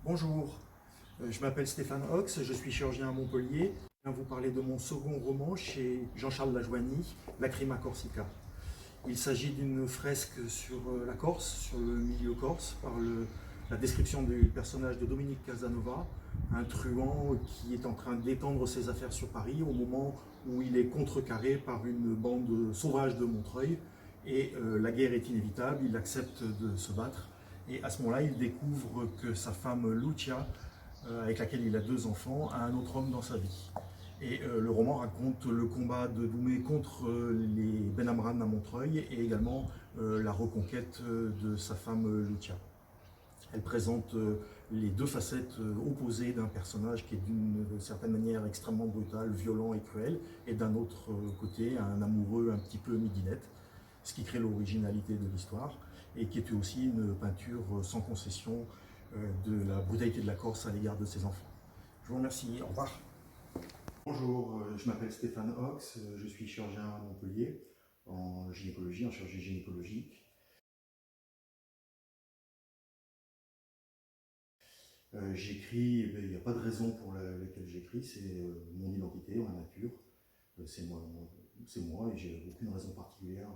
Bonjour, je m'appelle Stéphane Hox, je suis chirurgien à Montpellier. Je viens vous parler de mon second roman chez Jean-Charles Lajoigny, Lacrima Corsica. Il s'agit d'une fresque sur la Corse, sur le milieu corse, par la description du personnage de Dominique Casanova, un truand qui est en train d'étendre ses affaires sur Paris au moment où il est contrecarré par une bande sauvage de Montreuil. Et la guerre est inévitable, il accepte de se battre. Et à ce moment-là, il découvre que sa femme Lucia, avec laquelle il a 2 enfants, a un autre homme dans sa vie. Et le roman raconte le combat de Doumé contre les Benhamran à Montreuil et également la reconquête de sa femme Lucia. Elle présente les deux facettes opposées d'un personnage qui est d'une certaine manière extrêmement brutal, violent et cruel, et d'un autre côté un amoureux un petit peu midinette, ce qui crée l'originalité de l'histoire et qui était aussi une peinture sans concession de la brutalité de la Corse à l'égard de ses enfants. Je vous remercie, au revoir. Bonjour, je m'appelle Stéphane Hox, je suis chirurgien à Montpellier en gynécologie, en chirurgie gynécologique. J'écris, il n'y a pas de raison pour laquelle j'écris, c'est mon identité, ma nature, c'est moi et j'ai aucune raison particulière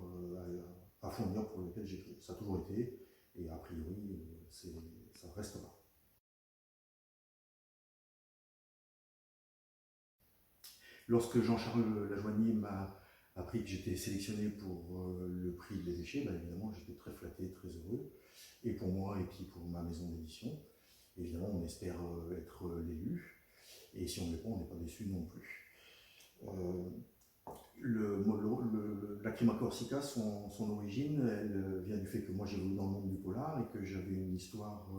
à fournir pour laquelle j'écris. Ça a toujours été et a priori ça restera. Lorsque Jean-Charles Lajoigny m'a appris que j'étais sélectionné pour le prix des Échés, bah, évidemment j'étais très flatté, très heureux, et pour moi et puis pour ma maison d'édition. Évidemment on espère être l'élu, et si on ne l'est pas, on n'est pas déçu non plus. Lacrima Corsica, son origine, elle vient du fait que moi j'évolue dans le monde du polar et que j'avais une histoire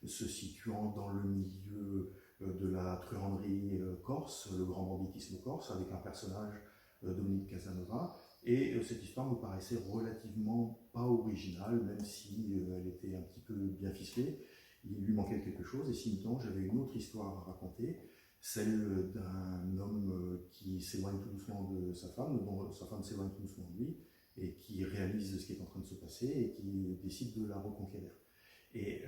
se situant dans le milieu de la truanderie corse, le grand banditisme corse, avec un personnage, Dominique Casanova. Et cette histoire me paraissait relativement pas originale, même si elle était un petit peu bien ficelée. Il lui manquait quelque chose, et simultanément j'avais une autre histoire à raconter, celle d'un homme qui s'éloigne tout doucement de sa femme, dont sa femme s'éloigne tout doucement de lui, et qui réalise ce qui est en train de se passer et qui décide de la reconquérir. Et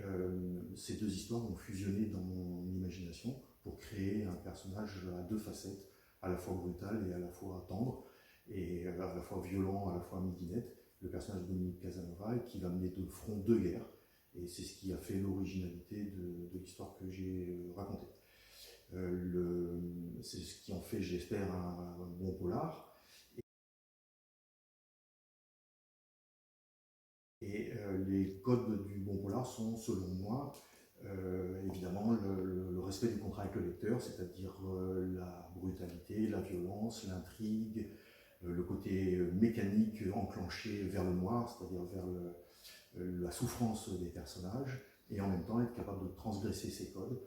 ces deux histoires ont fusionné dans mon imagination pour créer un personnage à deux facettes, à la fois brutal et à la fois tendre, et à la fois violent, à la fois midinette, le personnage de Dominique Casanova, qui va mener de front deux guerres, et c'est ce qui a fait l'originalité de l'histoire que j'ai racontée. C'est ce qui en fait, j'espère, un bon polar. Et les codes du bon polar sont, selon moi, évidemment le respect du contrat avec le lecteur, c'est-à-dire la brutalité, la violence, l'intrigue, le côté mécanique enclenché vers le noir, c'est-à-dire vers la souffrance des personnages, et en même temps être capable de transgresser ces codes,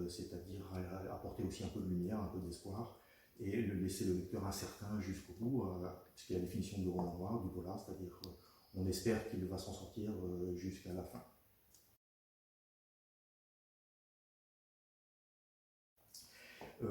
c'est-à-dire apporter aussi un peu de lumière, un peu d'espoir, et laisser le lecteur incertain jusqu'au bout, ce qui est la définition du roman noir, du polar, c'est-à-dire on espère qu'il va s'en sortir jusqu'à la fin.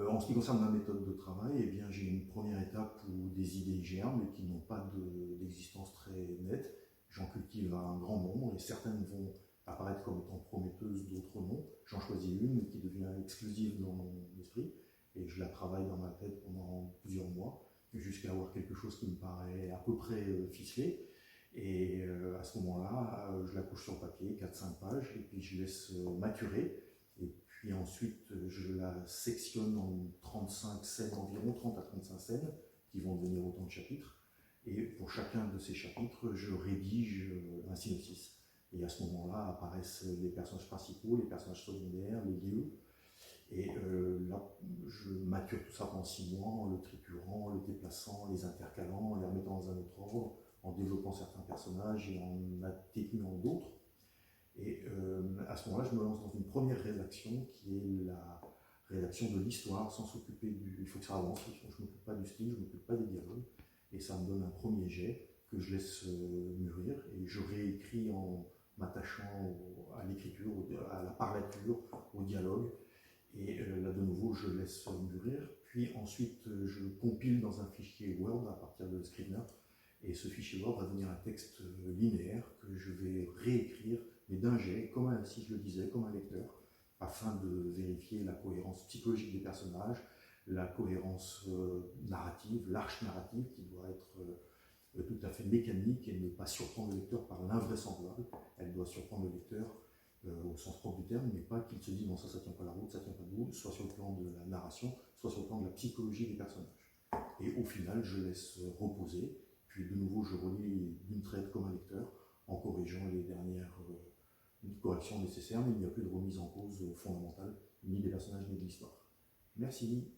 En ce qui concerne ma méthode de travail, eh bien, j'ai une première étape où des idées germent et qui n'ont pas d'existence très nette. J'en cultive un grand nombre et certaines vont apparaître comme étant prometteuses, d'autres non. J'en choisis une qui devient exclusive dans mon esprit et je la travaille dans ma tête pendant plusieurs mois jusqu'à avoir quelque chose qui me paraît à peu près ficelé. Et à ce moment-là, je la couche sur papier, 4-5 pages, et puis je laisse maturer. Et puis ensuite, je la sectionne en 35 scènes environ, 30 à 35 scènes, qui vont devenir autant de chapitres. Et pour chacun de ces chapitres, je rédige un synopsis. Et à ce moment-là apparaissent les personnages principaux, les personnages secondaires, les lieux. Et là, je mature tout ça pendant 6 mois en le triturant, le déplaçant, les intercalant, en les remettant dans un autre ordre, en développant certains personnages et en atténuant d'autres. Et à ce moment-là, je me lance dans une première rédaction qui est la rédaction de l'histoire sans s'occuper du... Il faut que ça avance, je ne m'occupe pas du style, je ne m'occupe pas des dialogues. Et ça me donne un premier jet que je laisse mûrir et je réécris en m'attachant à l'écriture, à la parlature, au dialogue. Et là, de nouveau, je laisse mûrir. Puis ensuite, je compile dans un fichier Word à partir de Scrivener. Et ce fichier Word va devenir un texte linéaire que je vais réécrire, mais d'un jet, si je le disais, comme un lecteur, afin de vérifier la cohérence psychologique des personnages, la cohérence narrative, l'arche narrative qui doit être tout à fait mécanique et ne pas surprendre le lecteur par l'invraisemblable. Elle doit surprendre le lecteur au sens propre du terme, mais pas qu'il se dise non, ça tient pas la route, ça tient pas debout, soit sur le plan de la narration, soit sur le plan de la psychologie des personnages. Et au final, je laisse reposer, puis de nouveau je relis d'une traite comme un lecteur, en corrigeant les dernières corrections nécessaires, mais il n'y a plus de remise en cause fondamentale, ni des personnages ni de l'histoire. Merci.